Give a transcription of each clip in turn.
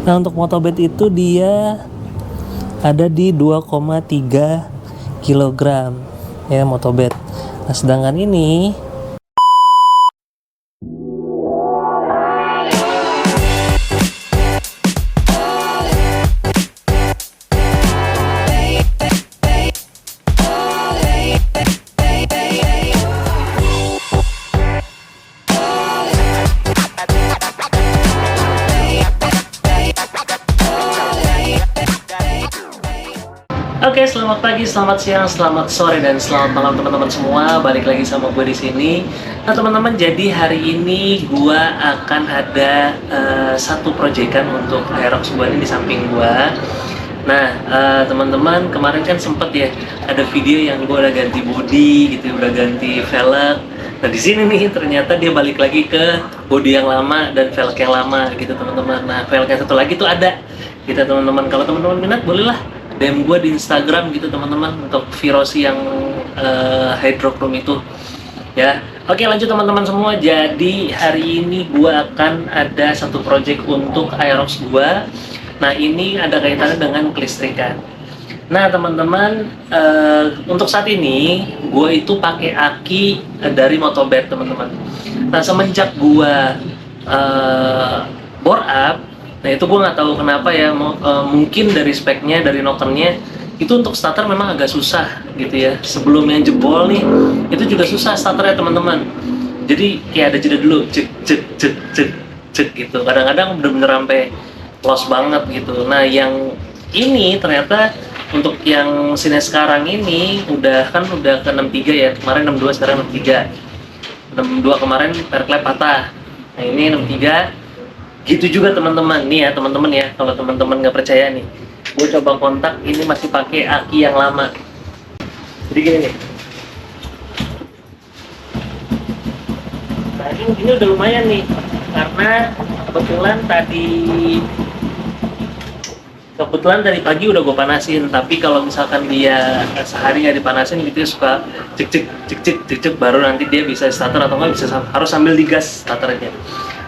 Nah, untuk motobed itu dia ada di 2,3 kilogram ya motobed. Nah, sedangkan ini Oke, selamat pagi, selamat siang, selamat sore, dan selamat malam teman-teman semua. Balik lagi sama gue di sini. Nah teman-teman, jadi hari ini gue akan ada satu proyekan untuk Aerox gue ini di samping gue. Nah teman-teman, kemarin kan sempet ya ada video yang gue udah ganti body gitu, udah ganti velg. Nah di sini nih ternyata dia balik lagi ke body yang lama dan velg yang lama gitu teman-teman. Nah velg yang satu lagi tuh ada gitu teman-teman. Kalau teman-teman minat bolehlah DM gue di Instagram gitu teman-teman untuk Virosi yang hydrochrome itu ya. Oke, lanjut teman-teman semua. Jadi hari ini gue akan ada satu project untuk Aerox gue. Nah ini ada kaitannya dengan kelistrikan. Nah teman-teman, untuk saat ini gue itu pakai aki dari Motobed teman-teman. Nah semenjak gue bore up, nah itu gue nggak tahu kenapa ya, mungkin dari speknya, dari nokennya itu untuk starter memang agak susah gitu ya. Sebelum yang jebol nih, itu juga susah starternya teman-teman. Jadi kayak ada jeda dulu, cek cek cek cek cek gitu. Kadang-kadang bener-bener sampai loss banget gitu. Nah yang ini ternyata untuk yang sini sekarang ini udah ke 63 ya. Kemarin 62, sekarang 63. 62 kemarin perklep patah. Nah ini 63. Gitu juga teman-teman nih ya teman-teman ya. Kalau teman-teman nggak percaya nih, gue coba kontak, ini masih pakai aki yang lama. Jadi gini nih. Nah ini udah lumayan nih, karena kebetulan tadi pagi udah gue panasin. Tapi kalau misalkan dia sehari nggak dipanasin gitu ya, suka cek cek cek cek cek cek, baru nanti dia bisa starter atau nggak bisa, harus sambil digas starternya.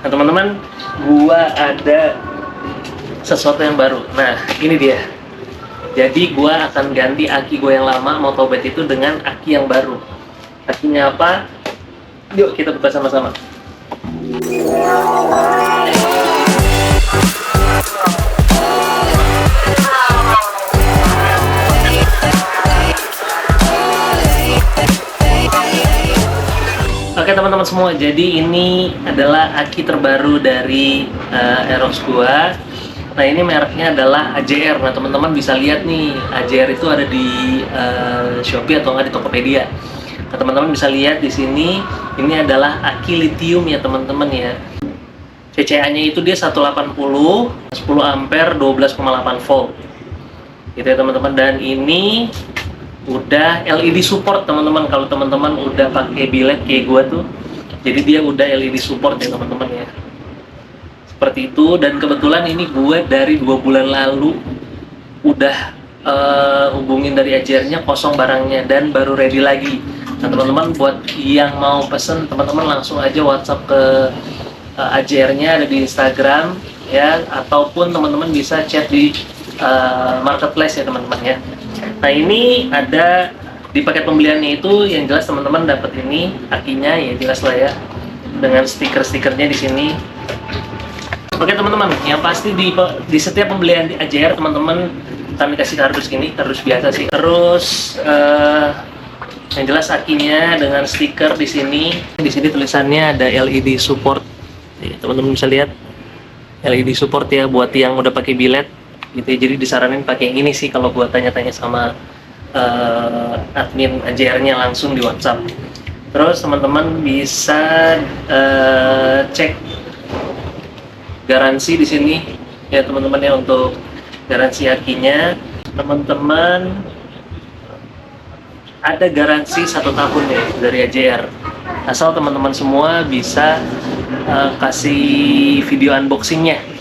Nah teman-teman, gua ada sesuatu yang baru. Nah ini dia. Jadi gua akan ganti aki gua yang lama Motobed itu dengan aki yang baru. Akinya apa? Yuk kita buka sama-sama. Oke teman-teman semua, jadi ini adalah aki terbaru dari Aerox gua. Nah ini mereknya adalah AJR. Nah teman-teman bisa lihat nih, AJR itu ada di Shopee atau nggak di Tokopedia. Nah teman-teman bisa lihat di sini, ini adalah aki lithium ya teman-teman ya. CCA-nya itu dia 180, 10 ampere, 12,8 volt. Gitu ya teman-teman. Dan ini udah LED support teman-teman. Kalau teman-teman udah pakai bilet kayak gua tuh, jadi dia udah LED support ya teman-teman ya, seperti itu. Dan kebetulan ini gua dari 2 bulan lalu udah hubungin dari AJR-nya, kosong barangnya dan baru ready lagi. Nah teman-teman, buat yang mau pesen, teman-teman langsung aja WhatsApp ke AJR-nya, ada di Instagram ya, ataupun teman-teman bisa chat di marketplace ya teman-teman ya. Nah ini ada di paket pembeliannya itu, yang jelas teman-teman dapat ini akinya ya, jelas lah ya, dengan stiker-stikernya di sini. Oke teman-teman, yang pasti di setiap pembelian di AJR teman-teman kami kasih kardus gini, kardus biasa sih. Terus yang jelas akinya dengan stiker di sini. Di sini tulisannya ada LED support. Teman-teman bisa lihat LED support ya, buat yang udah pakai bilet gitu ya. Jadi disaranin pakai yang ini sih kalau buat tanya-tanya sama admin AJR-nya langsung di WhatsApp. Terus teman-teman bisa cek garansi di sini ya teman-teman ya. Untuk garansi akinya teman-teman ada garansi 1 tahun ya dari AJR, asal teman-teman semua bisa kasih video unboxingnya.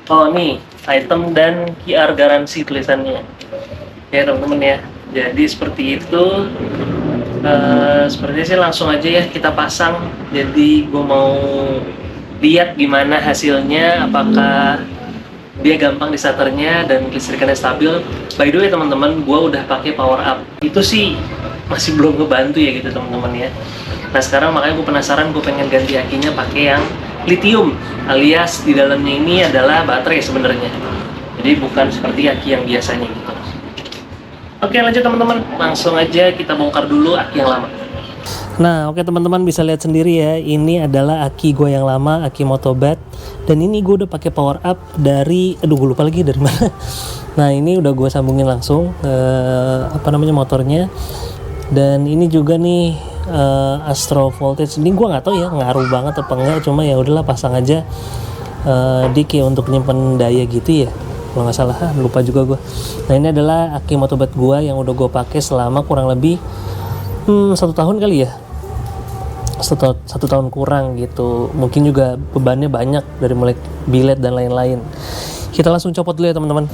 Oh nih, item dan QR garansi tulisannya ya teman-teman ya. Jadi seperti itu. Sepertinya sih langsung aja ya kita pasang. Jadi gue mau lihat gimana hasilnya, apakah dia gampang di starternya dan listrikannya stabil. By the way teman-teman, gue udah pakai power up. Itu sih masih belum ngebantu ya gitu teman-teman ya. Nah sekarang makanya gue penasaran, gue pengen ganti akinya pakai yang lithium, alias di dalamnya ini adalah baterai sebenarnya. Jadi bukan seperti aki yang biasanya gitu. Oke lanjut teman-teman, langsung aja kita bongkar dulu aki yang lama. Nah oke teman-teman, bisa lihat sendiri ya, ini adalah aki gue yang lama, aki Motobat. Dan ini gue udah pakai power up dari, aduh gue lupa lagi dari mana. Nah ini udah gue sambungin langsung ke motornya. Dan ini juga nih Astro Voltage. Ini gue nggak tahu ya ngaruh banget apa enggak, cuma ya udahlah pasang aja di kayak untuk nyimpen daya gitu ya. Kalau nggak salah, lupa juga gue. Nah ini adalah aki Motobat gue yang udah gue pakai selama kurang lebih 1 tahun kali ya. Satu tahun kurang gitu, mungkin juga bebannya banyak dari mulai bilet dan lain-lain. Kita langsung copot dulu ya teman-teman.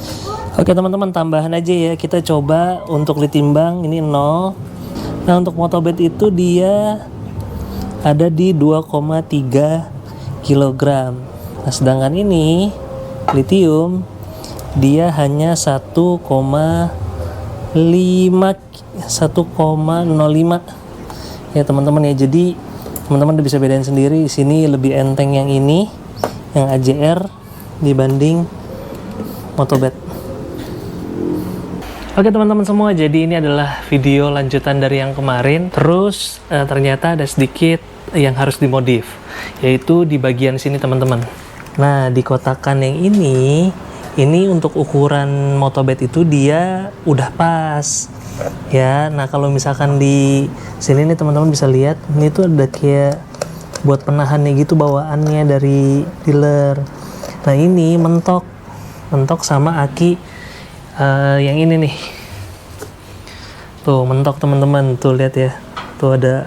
Oke teman-teman, tambahan aja ya, kita coba untuk ditimbang ini 0. Nah untuk Motobat itu dia ada di 2,3 kg. Nah sedangkan ini lithium dia hanya 1,05 ya teman-teman ya. Jadi teman-teman udah bisa bedain sendiri, di sini lebih enteng yang ini, yang AJR dibanding Motobat. Oke teman-teman semua, jadi ini adalah video lanjutan dari yang kemarin. Terus ternyata ada sedikit yang harus dimodif, yaitu di bagian sini teman-teman. Nah di kotakan yang ini untuk ukuran Motobat itu dia udah pas ya. Nah kalau misalkan di sini nih teman-teman bisa lihat, ini tuh ada kayak buat penahannya gitu bawaannya dari dealer. Nah ini mentok sama aki yang ini nih, tuh mentok teman-teman, tuh lihat ya, tuh ada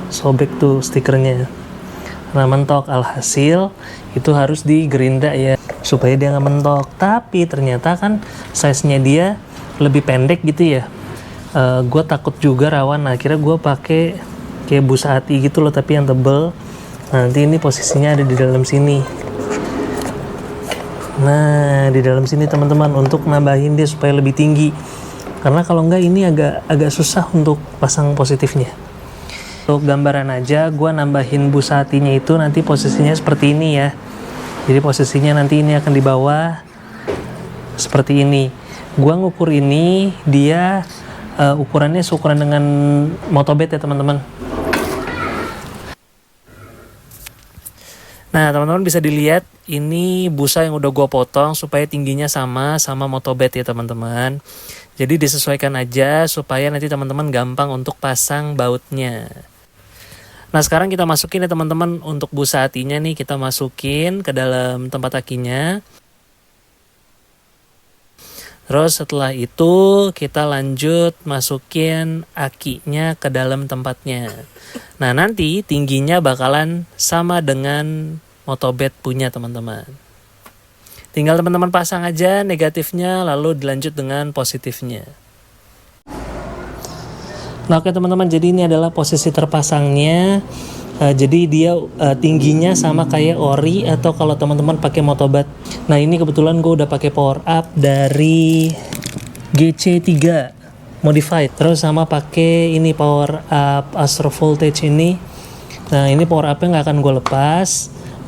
sobek tuh stikernya. Nah mentok, alhasil itu harus digerinda ya supaya dia nggak mentok. Tapi ternyata kan size-nya dia lebih pendek gitu ya. Gue takut juga rawan, akhirnya gue pakai kayak busa hati gitu loh, tapi yang tebel. Nanti ini posisinya ada di dalam sini. Nah di dalam sini teman-teman, untuk nambahin dia supaya lebih tinggi, karena kalau enggak ini agak susah untuk pasang positifnya. Untuk gambaran aja, gue nambahin busa hatinya itu nanti posisinya seperti ini ya. Jadi posisinya nanti ini akan di bawah seperti ini. Gua ngukur ini, dia ukurannya seukuran dengan Motobat ya teman-teman. Nah teman-teman bisa dilihat, ini busa yang udah gua potong supaya tingginya sama Motobat ya teman-teman. Jadi disesuaikan aja supaya nanti teman-teman gampang untuk pasang bautnya. Nah sekarang kita masukin ya teman-teman, untuk busa hatinya nih kita masukin ke dalam tempat akinya. Terus setelah itu kita lanjut masukin akinya ke dalam tempatnya. Nah nanti tingginya bakalan sama dengan Motobat punya teman-teman. Tinggal teman-teman pasang aja negatifnya, lalu dilanjut dengan positifnya. Nah oke teman-teman, jadi ini adalah posisi terpasangnya. Jadi dia tingginya sama kayak ori atau kalau teman-teman pakai Motobat. Nah ini kebetulan gue udah pakai power up dari GC3 modified, terus sama pakai ini power up Astro Voltage ini. Nah ini power upnya nggak akan gue lepas,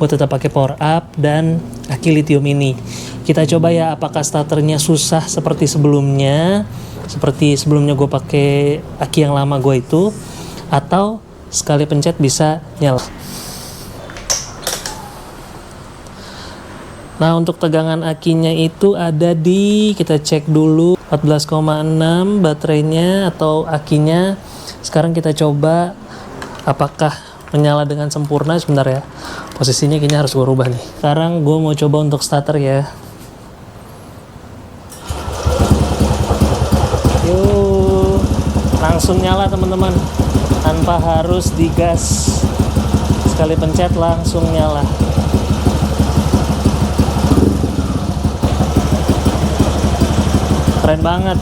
gue tetap pakai power up dan aki lithium ini. Kita coba ya apakah starternya susah seperti sebelumnya. Seperti sebelumnya gue pakai aki yang lama gue itu, atau sekali pencet bisa nyala. Nah untuk tegangan akinya itu ada di, kita cek dulu, 14,6 baterainya atau akinya. Sekarang kita coba apakah menyala dengan sempurna. Sebentar ya, posisinya kayaknya harus gue rubah nih. Sekarang gue mau coba untuk starter ya. Langsung nyala teman-teman, tanpa harus digas, sekali pencet langsung nyala. Keren banget.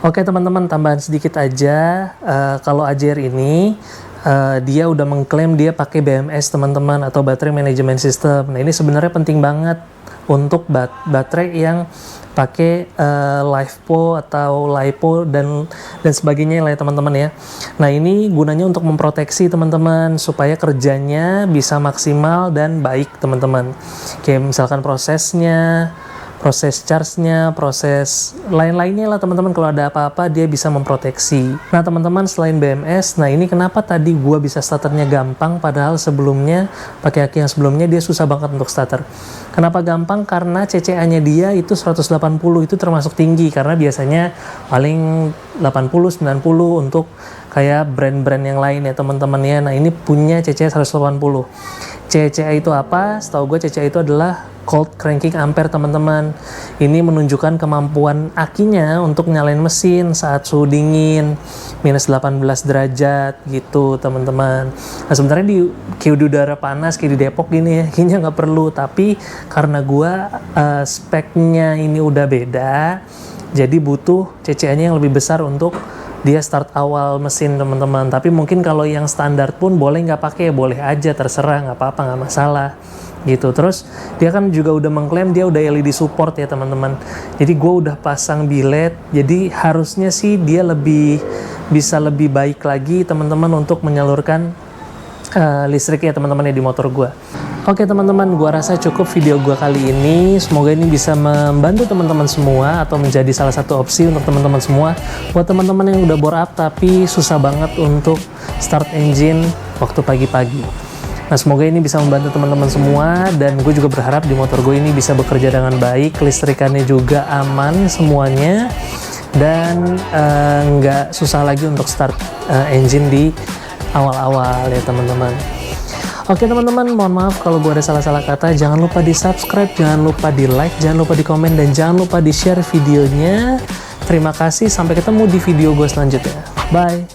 Oke teman-teman, tambahan sedikit aja, kalau AJR ini dia udah mengklaim dia pakai BMS teman-teman, atau Battery Management System. Nah ini sebenarnya penting banget untuk baterai yang pakai LiFePO atau LiPo dan sebagainya lah ya teman-teman ya. Nah ini gunanya untuk memproteksi teman-teman supaya kerjanya bisa maksimal dan baik teman-teman. Kayak misalkan prosesnya, proses charge-nya, proses lain-lainnya lah teman-teman, kalau ada apa-apa dia bisa memproteksi. Nah teman-teman, selain BMS, nah ini kenapa tadi gua bisa starternya gampang padahal sebelumnya pakai aki yang sebelumnya dia susah banget untuk starter. Kenapa gampang? Karena CCA-nya dia itu 180, itu termasuk tinggi karena biasanya paling 80-90 untuk kayak brand-brand yang lain ya teman-teman ya. Nah ini punya CCA 180. CCA itu apa? Setahu gue CCA itu adalah cold cranking ampere teman-teman. Ini menunjukkan kemampuan akinya untuk nyalain mesin saat suhu dingin minus 18 derajat gitu teman-teman. Nah sebenarnya kayak di udara panas kayak di Depok gini ya, kayaknya nggak perlu, tapi karena gua speknya ini udah beda, jadi butuh CCA-nya yang lebih besar untuk dia start awal mesin teman-teman. Tapi mungkin kalau yang standar pun boleh nggak pakai, boleh aja, terserah, nggak apa-apa, nggak masalah gitu. Terus dia kan juga udah mengklaim dia udah LED support ya teman-teman. Jadi gue udah pasang bilet, jadi harusnya sih dia bisa lebih baik lagi teman-teman untuk menyalurkan listriknya teman-teman ya di motor gue. Oke teman-teman, gua rasa cukup video gua kali ini. Semoga ini bisa membantu teman-teman semua atau menjadi salah satu opsi untuk teman-teman semua. Buat teman-teman yang udah bore up tapi susah banget untuk start engine waktu pagi-pagi. Nah semoga ini bisa membantu teman-teman semua, dan gue juga berharap di motor gue ini bisa bekerja dengan baik, kelistrikannya juga aman semuanya, dan nggak susah lagi untuk start engine di awal-awal ya teman-teman. Oke teman-teman, mohon maaf kalau gue ada salah-salah kata. Jangan lupa di subscribe, jangan lupa di like, jangan lupa di komen, dan jangan lupa di share videonya. Terima kasih, sampai ketemu di video gue selanjutnya. Bye.